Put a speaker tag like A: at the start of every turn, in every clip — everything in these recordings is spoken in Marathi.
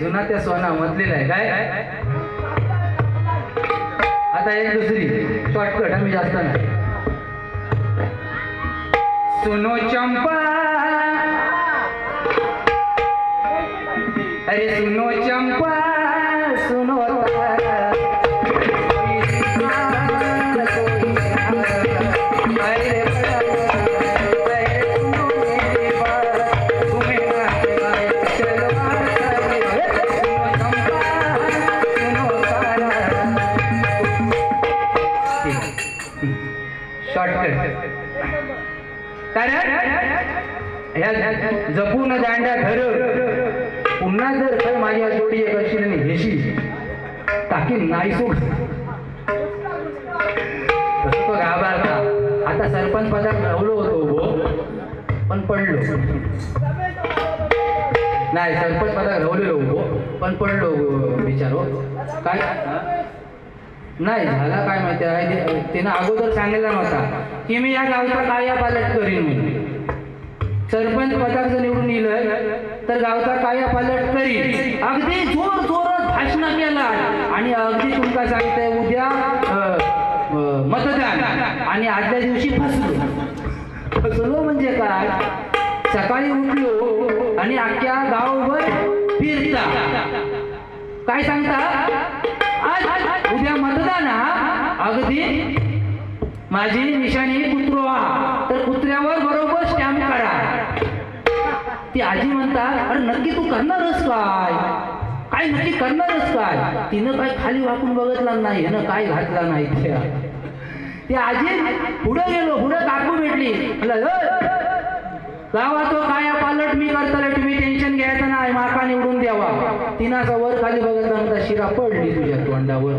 A: जुना त्या सोना म्हटलेला आहे काय. आता एक दुसरी शॉर्टकट आम्ही जास्त नाही. सुनो चंपा अरे सुनो चंपा सुनो जपून दांड्या धर पुन्हा जर काय माझ्या जोडी एक अशी घेशी टाकी नाही सोड. तसं तो घाबरता. आता सरपंच पदात राहलो होतो पण पडलो नाही. सरपंच पदात राहलेलो पण पडलो विचारो काय नाही झाला काय माहिती आहे. तिनं अगोदर सांगितलं नव्हता की मी या गावचा काया पालट करीन म्हणून. सरपंच पदाक जर निवडून येलं तर गावचा काया पालट करीन. अगदी जोर जोरात भाषण केला आणि अगदी तुमका सांगताय उद्या मतदान आणि आदल्या दिवशी फसलो म्हणजे काय. सकाळी उठलो आणि अख्ख्या गावभर फिरता काय सांगता आज उद्या मतदान अगदी माझी निशाणी कुत्रो तर कुत्र्यावर बरोबर स्टॅम्प करा. ती आजी म्हणतात अरे नक्की तू करणारच काय नक्की करणारच काय. तिनं काय खाली वाकून बघितला नाही ह्यानं काय घातला नाही. ती आजी पुढे गेलो पुढे काकू भेटली गावा तो काया पालट मी करताले तुम्ही टेन्शन घ्यायचं नाही माका निवडून द्यावा. तिनं असं वर खाली बघितला म्हणता शिरा पडली तुझ्या तोंडावर.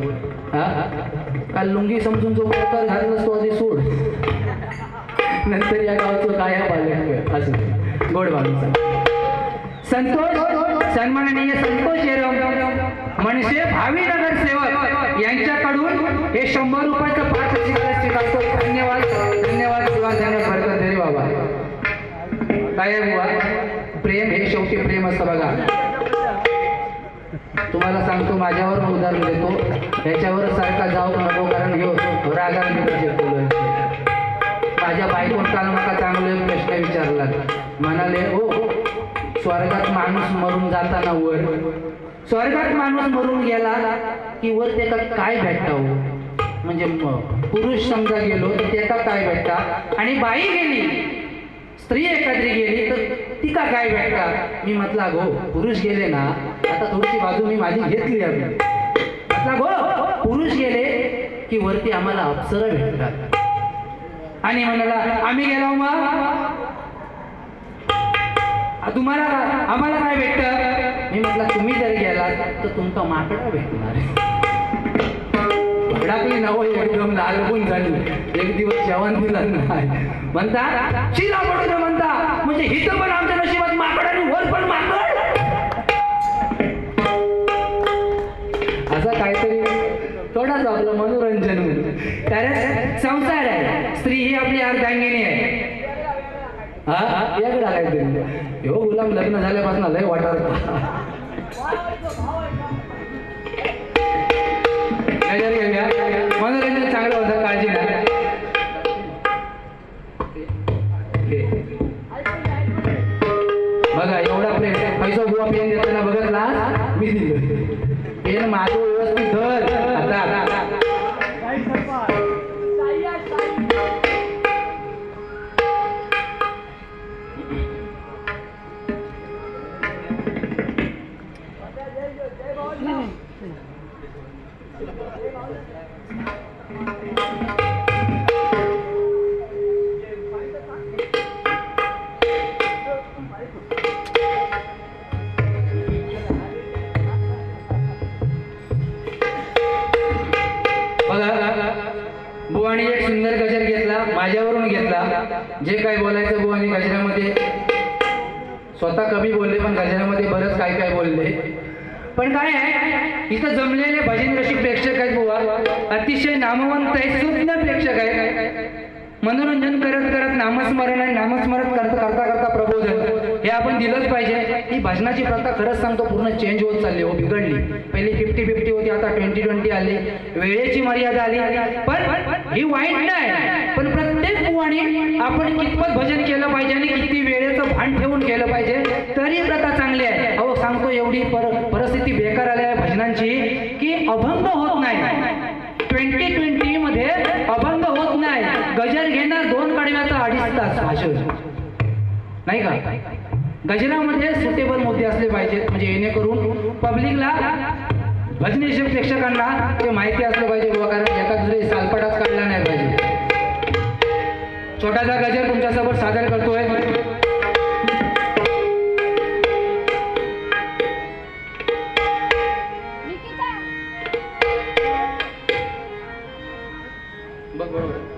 A: काल लुंगी समजून जो प्रकार घातलास तो आधी सोड नंतर या गावाचं काया पालट असं गोड बाजूचा. संतोष सन्माननीय संतोष येरम मनसे भावी नगरसेवक यांच्याकडून हे 100 रुपयाचं पारितोषिक स्वीकारतो. धन्यवाद धन्यवाद किंवा धन्यवाद बरकत दे बाबा. काय बुवा प्रेम हे शेवटी प्रेम असतं बघा. तुम्हाला सांगतो माझ्यावर उदाहरण देतो याच्यावर सारखा जाऊ नको कारण हे रागाला मी माझ्या बायकोन काल मला चांगले प्रश्न विचारला. म्हणाले हो स्वर्गात माणूस मरून जाताना वर स्वर्गात माणूस मरून गेला की वर त्याला काय भेटता हो. म्हणजे पुरुष समजा गेलो तर त्याला काय भेटता आणि बाई गेली स्त्री एखादी गेली तर तिका काय भेटता. मी म्हटला गो पुरुष गेले ना आता थोडीशी बाजू मी माझी घेतली आहे. म्हटला गो पुरुष गेले की वरती आम्हाला अप्सरा भेटतात. आणि म्हणाला आम्ही गेलो मग तुम्हाला आम्हाला काय भेटतं. मी म्हटलं तुम्ही जर गेलात तर तुमचा माकडा भेटणार. भडाकली नव एकदम लालगुण झाली. एक दिवस जेवण दिलं नाही म्हणता शिला पडू म्हणता म्हणजे हिथं पण आमच्या नशिबात माकड आणि वर पण माकड. असं काहीतरी थोडाच आपलं मनोरंजन म्हणून कारण संसार आहे. स्त्री ही आपली अर्धांगिनी आहे. हा याकडा काहीतरी हो गुलाम लग्न झाल्यापासून लय वाटत मनोरंजन चांगलं होतं काळजी नाही. बघा एवढा प्रेम पैसा बुवा पेन देताना बघतला मी दिलं पेन माझं व्यवस्थित धर. आता बुवानी एक सुंदर गजर घेतला माझ्यावरून घेतला. जे काय बोलायचं बुवानी गजरामध्ये स्वतः कमी बोलले पण गजरामध्ये बरंच काय काय बोलले. पण काय आहे इथं जमलेले भजन रसिक प्रेक्षक आहेत बुवा अतिशय नामवंत आहेत सुज्ञ प्रेक्षक आहेत. मनोरंजन करत करत नामस्मरण आणि नामस्मरण करता करता करता प्रबोधन हे आपण दिलंच पाहिजे. ही भजनाची प्रथा खरंच सांगतो पूर्ण चेंज होत चालली हो, बिघडली. पहिली 50-50 होती, आता 20-20 आली. वेळेची मर्यादा आली, पण ही वाईट नाही. पण प्रत्येक कुवाणी आपण कितपत भजन केलं पाहिजे आणि किती वेळेचं भान ठेवून केलं पाहिजे तरी प्रथा चांगली आहे. अहो सांगतो एवढी परिस्थिती बेकार आली आहे भजनांची की अभंग होत नाही. 2020 मध्ये अभंग होत नाही. गजर घेणार 2 कडव्याचा 2.5 तास भाषण नाही का. गजरामध्ये सुटेबल मुद्दे असले पाहिजेत म्हणजे जेणेकरून पब्लिकला भजनी प्रेक्षकांना ते माहिती असलं पाहिजे बुवा, कारण एका दुसरे सालपटाच काढला नाही पाहिजे. छोटासा गजर तुमच्यासोबत सादर करतोय. बघ बरोबर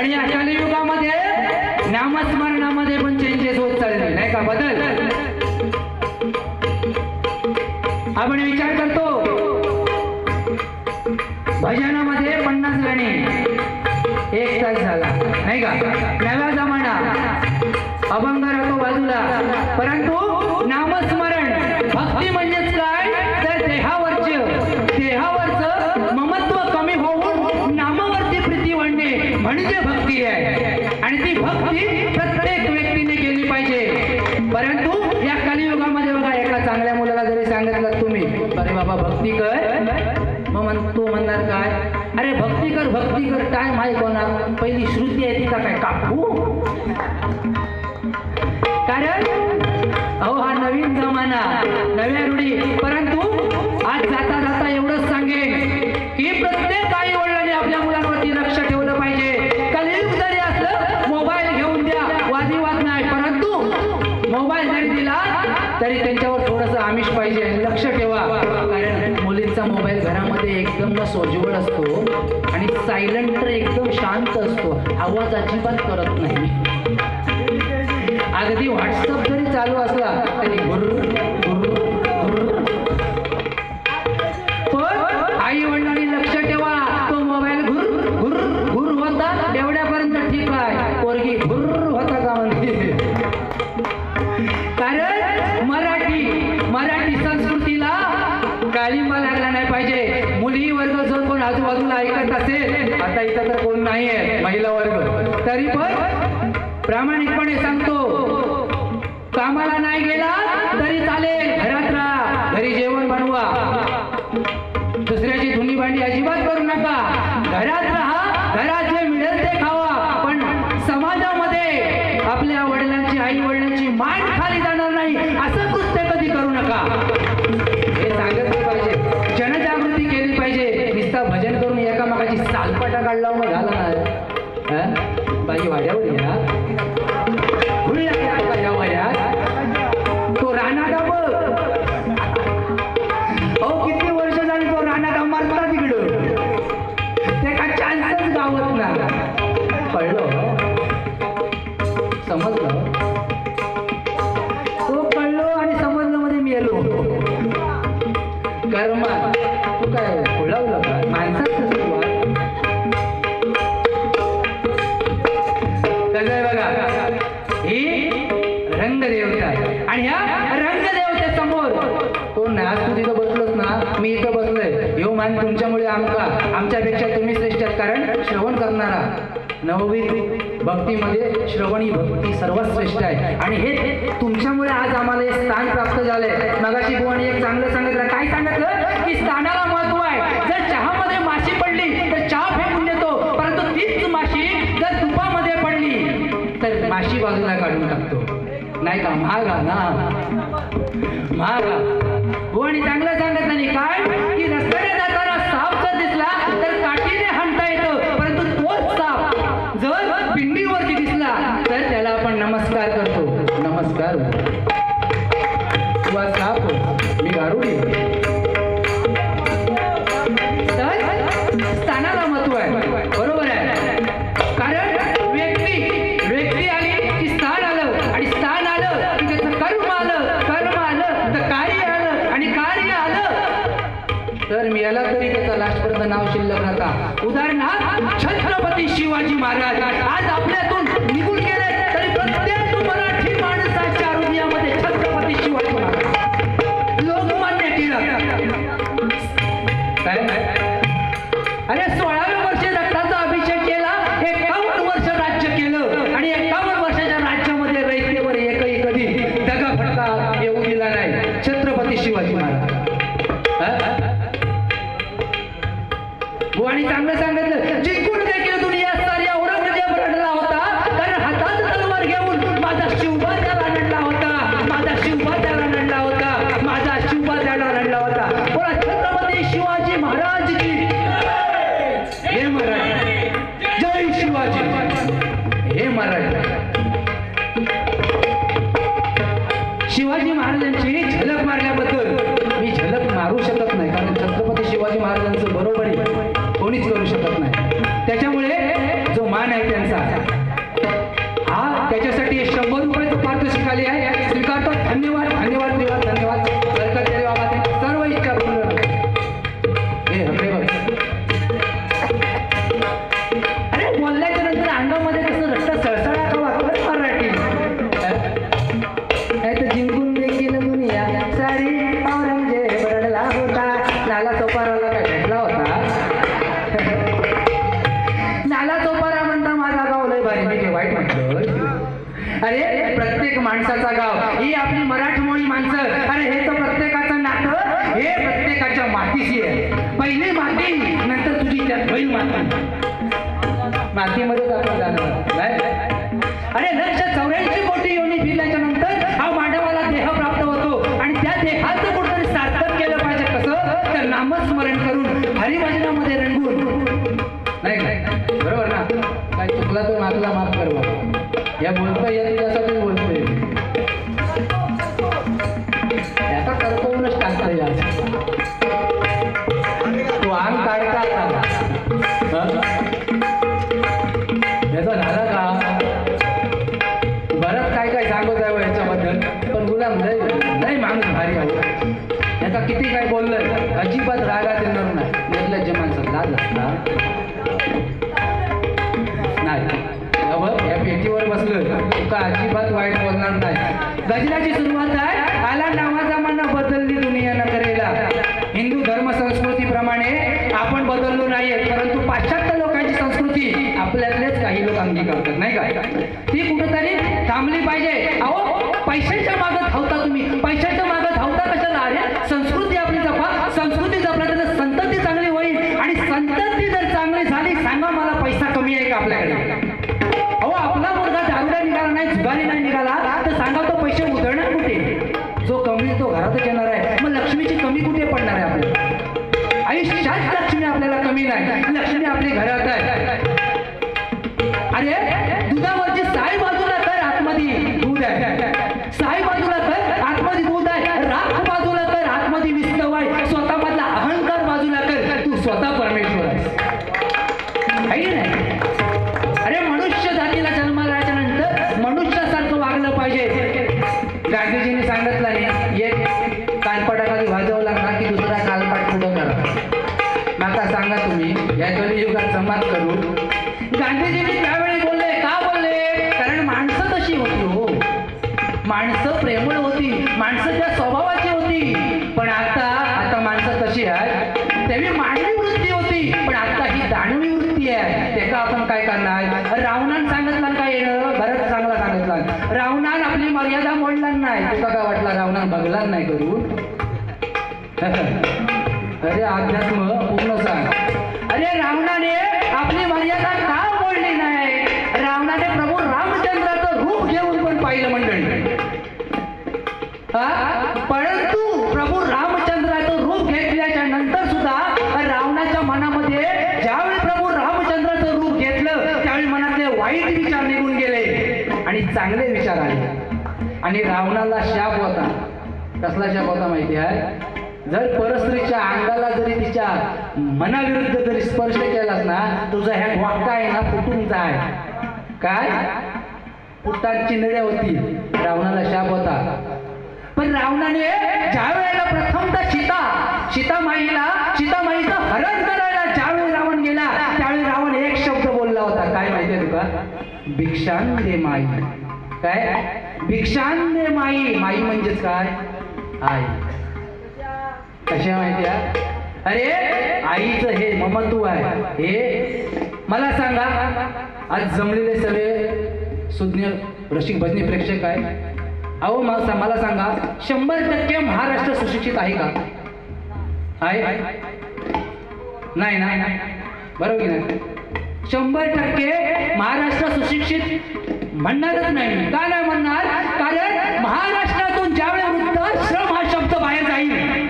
A: आणि या कलियुगामध्ये नामस्मरणामध्ये पण चेंजेस होत चालले नाही का, बदल. आपण विचार करतो भजनामध्ये 50 गाणी 1 तास झाला नाही का, नव्या जमाना अभंग राहतो बाजूला, परंतु नामस्मरण भक्ती म्हणजेच काय तर देहावरचं ममत्व कमी होऊन नामावरती प्रीती वाढणे म्हणजे भक्ती आहे. आणि ती भक्ती प्रत्येक व्यक्तीने केली पाहिजे. परंतु या कलियुगामध्ये बघा, एका चांगल्या मुलाला जरी सांगितलं तुम्ही अरे बाबा भक्ती कर, मग तो म्हणणार काय, अरे भक्ती कर काय माहीत होणार, पहिली श्रुती आहे ती का काय कापू. कारण अहो हा नवीन जमाना, नव्या रूढी. परंतु आज जाता जाता एवढंच सांगेन की प्रत्येक आई वडिलांनी आपल्या मुलांवरती लक्ष ठेवलं पाहिजे. कलियुग जरी असलं मोबाईल घेऊन द्या, वादविवाद नाही, परंतु मोबाईल जरी दिला तरी त्यांच्यावर थोडंसं आमिष पाहिजे, लक्ष ठेवा. कारण मुलींचा मोबाईल घरामध्ये एकदम सोज्वळ असतो आणि सायलेंट एकदम शांत असतो, आवाज अजिबात करत नाही. अगदी व्हॉट्सअप जरी चालू असला तरी पण आई वडिलांनी लक्ष ठेवा, तो मोबाईल घुर होता एवढ्यापर्यंत ठीक आहे, पोरगी घुर होता का म्हणते. कारण मराठी संस्कृतीला काळिंबा लागला नाही पाहिजे. मुली वर्ग जो कोण आजूबाजूला ऐकत असेल, आता इथं तर कोण नाही आहे महिला वर्ग, तरी पण प्रामाणिकपणे सांगतो, कामाला नाही गेला तरी चालेल, घरात राहा, घरी जेवण बनवा, दुसऱ्याची धुनी भांडी अजिबात करू नका, घरात राहा, घरात जे मिळेल ते खावा. पण समाजामध्ये आपल्या वडिलांची आई वडिलांची मान खाली जाणार नाही असं कृत्य कधी करू नका. हे सांगितलं पाहिजे, जनजागृती केली पाहिजे. नुसता भजन करून एकामेकाची सालपाटा काढला मग झाला नाही, बाई वाड्यावर या या वयात तो राणा दाब, अहो किती वर्ष झाली तो राणा दाब मारला तिकडं, ते का चान्सच गावत ना. कळलं, समजलं, तो कळलो आणि समजलं मध्ये मी येलो. कर्मा तू काय खुळावलं का माणसात कसं बघा, ही रंगदेवता आणि ह्या रंगदेवतेसमोर कोण नाही. आज तू तिथं बसलोस ना, मी इथं बसलोय, ह्यो मान तुमच्यामुळे आमच्यापेक्षा तुम्ही श्रेष्ठ आहात. कारण श्रवण करणारा नववीत भक्तीमध्ये श्रवण ही भक्ती सर्वात श्रेष्ठ आहे आणि हे तुमच्यामुळे आज आम्हाला हे स्थान प्राप्त झालंय. मगाशी बुवानी एक चांगलं सांगितलं, काय सांगितलं की स्थानाला महत्व आहे. जर चहामध्ये माशी पडली तर चहा फेकून देतो, परंतु तीच माशी जर तुपामध्ये पडली तर माशी बाजूला काढून टाकतो, नाही का. महागा ना, महागा. बुवानी चांगलं सांगत नाही काय की रस्त्याने जाताना साप जर दिसला तर काठीने हाणता येतं, परंतु तोच साप जर पिंडीवरती दिसला तर त्याला आपण नमस्कार करतो. नमस्कार तुला साप मी गारुडी. तर स्थानाला महत्व आहे, बरोबर आहे. कारण व्यक्ती आली की स्थान आलं, आणि स्थान आलं की त्याचं कर्म आलं तर कार्य आलं, आणि कार्य आलं तर मिळाला तरी त्याचं लास्टपर्यंत नाव शिल्लक राहता. उदाहरणार्थ छत्रपती शिवाजी महाराज आज आपल्यातून निघून गेले तरी प्रत्येक मराठी माणसाच्या हृदयामध्ये छत्रपती शिवाजी महाराज लोकमान्य टिळक. काय अरे 16व्या वर्षी रक्ताचा अभिषेक केला, 51 वर्ष राज्य केलं आणि 51 वर्षाच्या राज्यामध्ये रयतेवर एकही कधी दगाफटका येऊ दिला नाही छत्रपती शिवाजी महाराज. बुवानी चांगलं सांगितलं, जिंकून देखील दुनिया सारी औरंगजेब रडला होता, कारण हातात तलवार घेऊन माझा शिवबा त्याला रडला होता, माझा शिवबा त्याला रडला होता, माझा शिवबा त्याला रडला होता. बोला छत्रपती शिवाजी महाराज की हे मराठी, जय शिवाजी, हे मराठी. शिवाजी महाराजांची झलक मारल्याबद्दल मी झलक मारू शकत नाही, कारण छत्रपती शिवाजी महाराजांचं बरोबरी कोणीच करू शकत नाही. त्याच्यामुळे जो मान आहे त्यांचा अंगामध्ये कसं रक्त सळसळा का वाटतं मराठी नाही तर जिंकून देखील दुनिया सारी औरंगजेब रडला होता. नाला चोपाराला काय भेटला होता. नाला चोपारा म्हणता माझा गाव लय भारी. मी काय वाईट म्हटलं. अरे प्रत्येक माणसाचा गाव ही आपली मराठमोळी माणसं. अरे हे तर प्रत्येकाचं नातं हे प्रत्येकाच्या मातीशी आहे. पहिली माती नंतर तुझी त्यात होईल माती. मातीमध्येच आपण जाणार नाही. अरे 184 कोटी योनी फिरल्याच्या नंतर हा मानवाला देह प्राप्त होतो आणि त्या देहाचं कुठेतरी सार्थक केलं पाहिजे. कसं तर नामस्मरण करून हरिभजनामध्ये रंगून. नाही बरोबर ना. काय चुकला तर मागला माफ कर बाबा. या बोलतोय या तुझ्यासाठीच बोलतोय. याचा कर्तव्यच टाकता या तू अंग काढता याचा झाला का. बरंच काय काय सांगत आहे याच्याबद्दल. पण गुलाम लय माणूस भारी आहे. याचा किती काय बोललं अजिबात रागात येणार नाही. निर्लज्ज माणसं लाज असता नाही. या पेटीवर बसलं तुका अजिबात वाईट बोलणार नाही. गजराची सुरुवात आहे. आला नावाचा माना बदलली दुनियानं करेला. हिंदू धर्म संस्कृतीप्रमाणे आपण बदललो नाहीये परंतु पाश्चात्य लोकांची संस्कृती आपल्यातलेच काही लोक अंगीकारतात नाही का. ती कुठेतरी थांबली पाहिजे. अहो पैशाच्या मागं धावता तुम्ही. पैशाच्या मागं धावता कशाला. अरे संस्कृती आपली जपा. संस्कृती जपल्या तर संतती चांगली होईल आणि संतती जर चांगली झाली सांगा मला पैसा कमी आहे का आपल्याकडे. अहो आपला मुलगा दारुडा निघाला नाही जुगारी नाही निघाला तर सांगा तो पैसे उधळणार कुठे. जो कमी तो घरातच येणार आहे. मग लक्ष्मीची कमी कुठे पडणार आहे आपल्याला. आयुष्यात लक्ष्मी आपल्याला कमी नाही. लक्ष्मी आपली घरात आहे. अरे दुधावरची साई बाजूला कर आतमध्ये दूध आहे. साई बाजूला कर आतमध्ये दूध आहे. राख बाजूला कर आतमध्ये विस्तव आहे. स्वतः मधला अहंकार बाजूला कर तू स्वतः परमेश्वर आहे की नाही. अरे मनुष्य जातीला जन्माला आल्यानंतर मनुष्यासारखं वागलं पाहिजे. गांधीजींनी सांगितलं नाही एक कानपाटाखाली वाजवला ना की दुसरा कालपाट पुढं करा. माका सांगा तुम्ही या कलियुगात जमात करू. गांधीजींनी त्यावेळी बोलले का बोलले कारण माणसं तशी होती. हो माणसं प्रेमळ होती. माणसं त्या स्वभावाची होती. पण आता माणसं कशी आहे. तेव्हा मानवी वृत्ती होती पण आता ही दानवी वृत्ती आहे. त्याचा आपण काय करणार. रावणान सांगितलं काय येणं बरंच चांगला सांगितलं. रावणान आपली मर्यादा मोडला नाही. तुका काय वाटला रावणान बघला नाही करू. अरे अध्यात्म पूर्ण सांग. अरे रावणाने आपली मर्यादा का मोडली नाही. रावणाने प्रभू रामचंद्राचं रूप घेऊन पण पाहिलं मंडळी. परंतु प्रभू रामचंद्राचं रूप घेतल्याच्या नंतर सुद्धा रावणाच्या मनामध्ये ज्यावेळी प्रभू रामचंद्राचं रूप घेतलं त्यावेळी मनातले वाईट विचार निघून गेले आणि चांगले विचार आले. आणि रावणाला शाप होता. कसला शाप होता माहिती आहे. जर परस्त्रीच्या अंगाला जरी तिच्या मनाविरुद्ध जरी स्पर्श केलास ना तुझा ह्या वाक्का आहे ना फुटून जाय. काय पुटात चिंधड्या होती. रावणाला शाप होता. पण रावणाने ज्या वेळेला प्रथमतः सीतामाईचं हरण करायला ज्यावेळी रावण गेला त्यावेळी रावण एक शब्द बोलला होता. काय माहितीये तुका. भिक्षान दे माई. काय भिक्षान दे माई. माई म्हणजेच काय आई. कशा माहिती आहे. अरे आईचं हे ममत्व आहे. हे मला सांगा आज जमलेले सगळे सुज्ञ रसिक भजनी प्रेक्षक आहे. अहो मला सांगा 100% महाराष्ट्र सुशिक्षित आहे का. आहे नाही ना बरोबर की नाही. 100% महाराष्ट्र सुशिक्षित म्हणणारच नाही. का नाही म्हणणार कारण महाराष्ट्रातून ज्यावेळी वृद्धाश्रम हा शब्द बाहेर जाईल.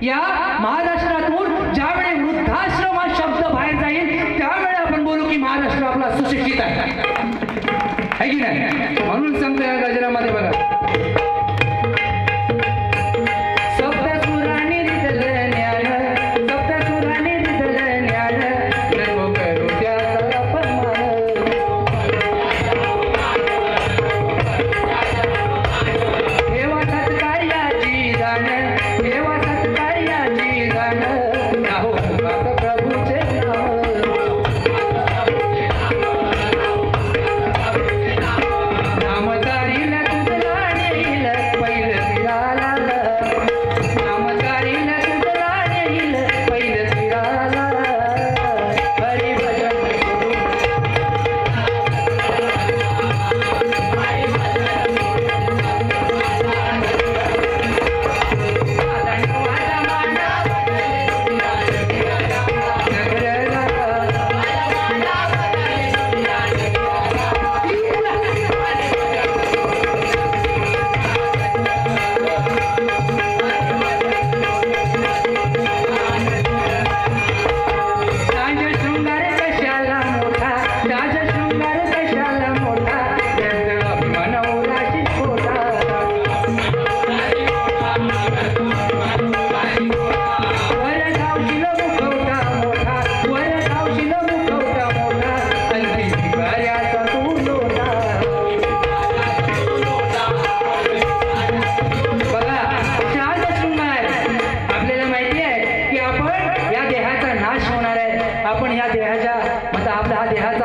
A: या महाराष्ट्रातून ज्यावेळी वृद्धाश्रम हा शब्द बाहेर जाईल त्यावेळी आपण बोलू की महाराष्ट्र आपला सुशिक्षित आहे की नाही. म्हणून सांगतो या गजरामध्ये बघा.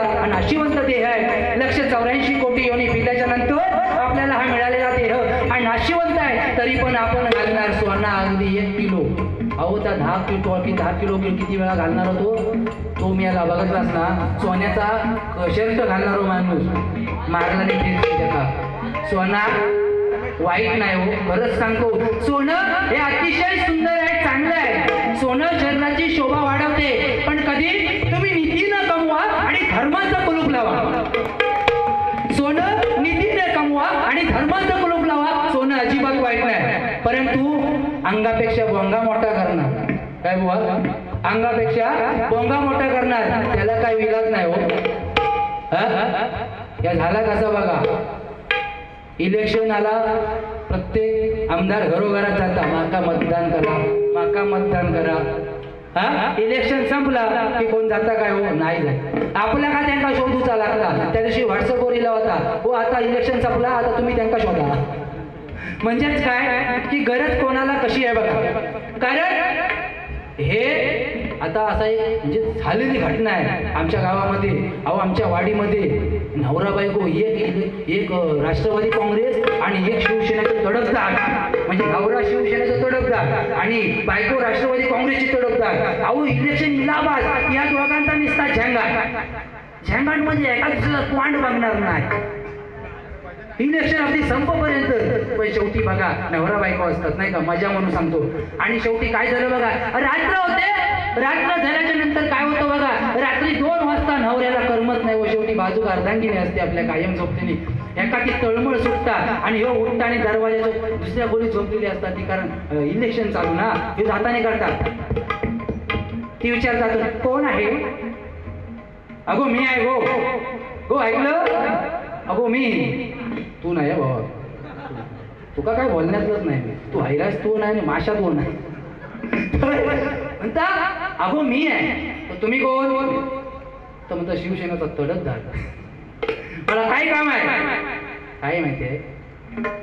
A: हा नाशिवंत देह आहे. 184 कोटी योनी पिल्याच्या नंतर आपल्याला हा मिळालेला देह हा नाशिवंत आहे. तरी पण आपण घालणार सोना अगदी 1 किलो. अहो त्या 10 किलो किती वेळा घालणार होतो तो मी याला बघतलास ना. सोन्याचा शर्ट घालणारो माणूस मारला नाही त्याचा. सोना वाईट नाही हो, खरंच सांगतो. सोनं हे अतिशय सुंदर आहे, चांगलं आहे. सोनं शरीराची शोभा वाढवते, पण कधी तुम्ही नीतीनं कमवा आणि धर्माचं कुलूप लावा. सोनं नीतीने कमवा आणि धर्माचं कुलूप लावा. सोनं अजिबात वाईट नाही, परंतु अंगापेक्षा बोंगा मोठा करणार. काय बुवा, अंगापेक्षा बोंगा मोठा करणार, त्याला काय विलाज नाही हो. या झाला कसा बघा, इलेक्शन आला, प्रत्येक आमदार घरोघरात जाता, माका मतदान करा, माका मतदान करा. इलेक्शन संपला की कोण जाता काय हो, नाही जाय. आपल्या का त्यांना शोधूचा लागला. त्या दिवशी व्हॉट्सअपवर लिहिला होता, हो आता इलेक्शन संपला, आता तुम्ही त्यांना शोधा. म्हणजेच काय की गरज कोणाला कशी आहे बघा. कारण हे आता असं एक म्हणजे झालेली घटना आहे आमच्या गावामध्ये. अहो आमच्या वाडीमध्ये नवरा बायको एक राष्ट्रवादी काँग्रेस आणि एक शिवसेनेचं तडफदार, म्हणजे नवरा शिवसेनेचं तडफदार आणि बायको राष्ट्रवादी काँग्रेसची तडफदार. अहो इलेक्शन इलाहाबाद या दोघांचा निस्ता झंगाट म्हणजे एका दुसऱ्याला तोंड बघणार नाही. इलेक्शन अगदी संपपर्यंत, पण शेवटी बघा नवरा बायको असतात नाही का, मजा म्हणून सांगतो. आणि शेवटी काय झालं बघा, रात्र होते. रात्र झाल्याच्या नंतर काय होतं बघा, रात्री 2 वाजता नवऱ्याला करमत नाही व शेवटी बाजू अर्धांगिनी असते आपल्या कायम झोपतेनी. एका ती तळमळ सुटतात आणि हो उठता आणि दरवाजाच्या दुसऱ्या खोलीत झोपलेली असतात ती, कारण इलेक्शन चालू ना, हे जाताने करतात. ती विचारतात कोण आहे. अगो मी आहे गो. गो ऐकलं, अगो मी. तू नाही बाबा, तुका काय बोलण्यातच नाही, तू हैरास तू नाही, माशा तू नाही. म्हणता अगो मी आहे, तुम्ही कोण. तर म्हणता शिवसेनेचा तडफदार. मला काय काम आहे. काय माहिती आहे,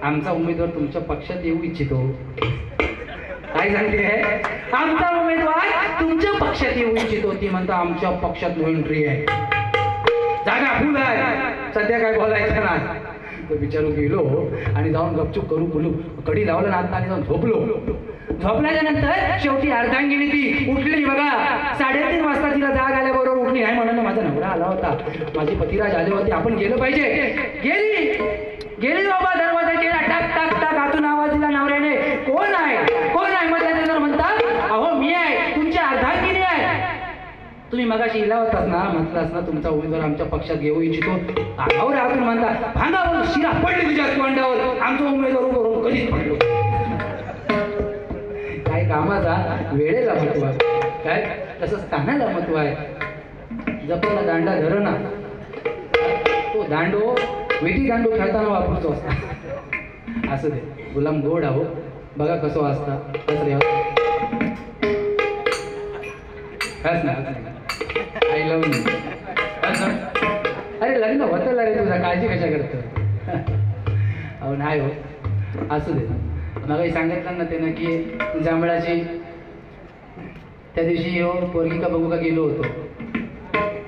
A: आमचा उमेदवार तुमच्या पक्षात येऊ इच्छितो. काय सांगते, आमचा उमेदवार तुमच्या पक्षात येऊ इच्छितो. ती म्हणता आमच्या पक्षात नो एंट्री आहे, जागा फुल आहे, सध्या काय बोलायचं नाही. तो विचारू गेलो आणि जाऊन गपचूप करू बोलू कडी लावलं ना आणि जाऊन झोपलो. झोपल्याच्या नंतर शेवटी अर्धांगिनी ती उठली बघा. 3:30 वाजता तिला जाग आल्याबरोबर उठली. नाही म्हणून माझा नवरा आला होता, माझे पतिराज आले होते, आपण गेलं पाहिजे. गेली बाबा, दरवाजा केला, टाक टाक टाक, आतून आवाज दिला नवऱ्याने, कोण आहे कोण आहे. मग त्याच्यावर म्हणतात अहो मी आहे, तुमची अर्धांगिनी आहे. तुम्ही मगाशी इला होतात ना, म्हटलास ना तुमचा उमेदवार आमच्या पक्षात घेऊ इच्छितो. आगावर आपण म्हणता भांगावर शिरा पडली तुझ्या तोंडावर, आमचा उमेदवार उभं राहून कधीच पडलो. काय कामाचा वेळेला महत्व आहे, काय तसं स्थानाला महत्व आहे. जपाला दांडा धर ना, तो दांडो विटी दांडो खेळताना वापरतो असता. असं दे गुलाम गोड आहो, बघा कसं वाजता कस रे हस ना. I love you. अरे लग्न होतं रे तुझा, काळजी कशा करतो. अहो नाही हो, असू दे. मग सांगितलं ना त्यानं की जांभळाची त्या दिवशी पोरगी का बघू का गेलो होतो.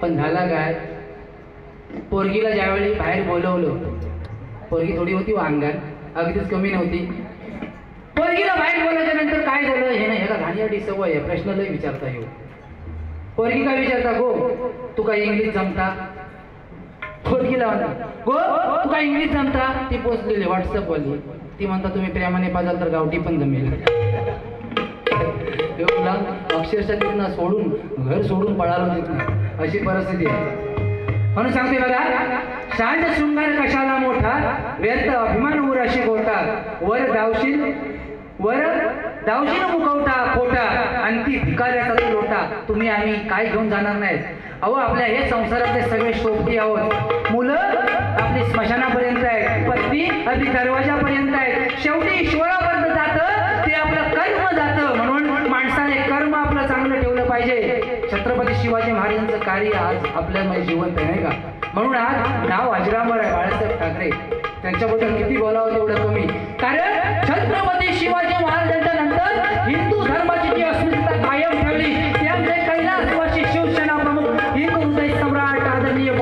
A: पण झाला काय, पोरगीला ज्यावेळी बाहेर बोलवलं, पोरगी थोडी होती अंगात, अगदीच कमी नव्हती. पोरगीला बाहेर बोलायच्या नंतर काय झालं, हे ना ह्याला घाणीवाटी सवय आहे, प्रश्न लय विचारता येऊ. पोरगी काय विचारता, गो तू काय इंग्लिश जमता. पोरगीला म्हणता गो तू काय इंग्लिश जमता. ती पोचलेली व्हॉट्सअपवाली, ती म्हणता तुम्ही प्रेमाने पाजाल तर गावठी पण जमेल. अक्षरशः तिथनं सोडून घर सोडून पळालो तिथनं, अशी परिस्थिती आहे. म्हणून सांगते बघा, शांत शृंगार कशाला मोठा, व्यर्थ अभिमान उराशी गोटा, वर दावशीन मुखवटा खोटा, अंती भिकाऱ्याचा तो लोटा. तुम्ही आम्ही काय घेऊन जाणार नाहीत. अहो आपल्या हे संसारातले सगळे शोभती आहोत. मुलं आपली स्मशानापर्यंत आहेत, पत्नी अगदी दरवाजापर्यंत आहेत. शेवटी ईश्वरापर्यंत जातं ते आपलं कर्म जातं. म्हणून माणसाने कर्म आपलं चांगलं ठेवलं पाहिजे. छत्रपती शिवाजी महाराजांचं कार्य आज आपल्यामध्ये जिवंत आहे नाही का. म्हणून आज नाव अजरामर आहे बाळासाहेब ठाकरे. त्यांच्याबद्दल किती बोलावं तेवढं कमी. कारण छत्रपती शिवाजी महाराजांच्या नंतर हिंदू धर्माची जी अस्मिता कायम ठेवली, त्यामध्ये कैलासवासी शिवसेना प्रमुख हिंदू हृदय सम्राट आदरणीय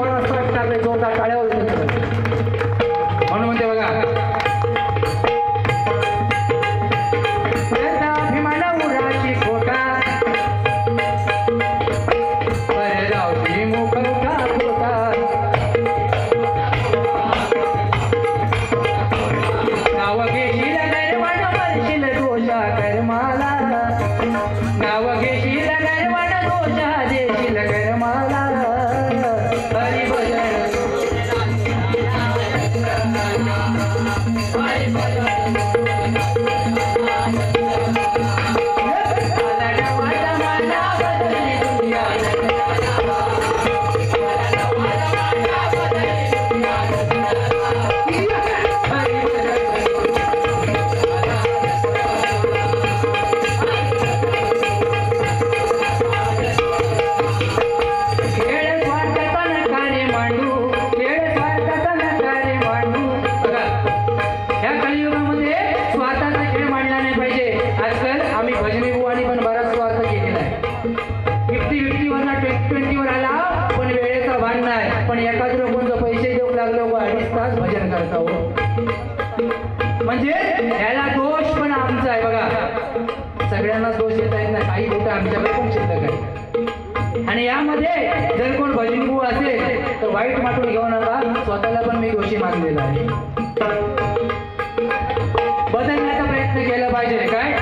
A: एखादं कोणतं पैसे देऊ लागलं 2.5 तास भजन करता हो. म्हणजे याला दोष पण आमचा आहे बघा. सगळ्यांना दोष येत आहेत ना, काही गोष्ट आमच्याकडे पण शिल्लक आहे. आणि यामध्ये जर कोण भजनगु असेल तर वाईट वाटून घेऊ नका, स्वतःला पण मी दोषी मानलेला आहे. बदलण्याचा प्रयत्न केला पाहिजे. काय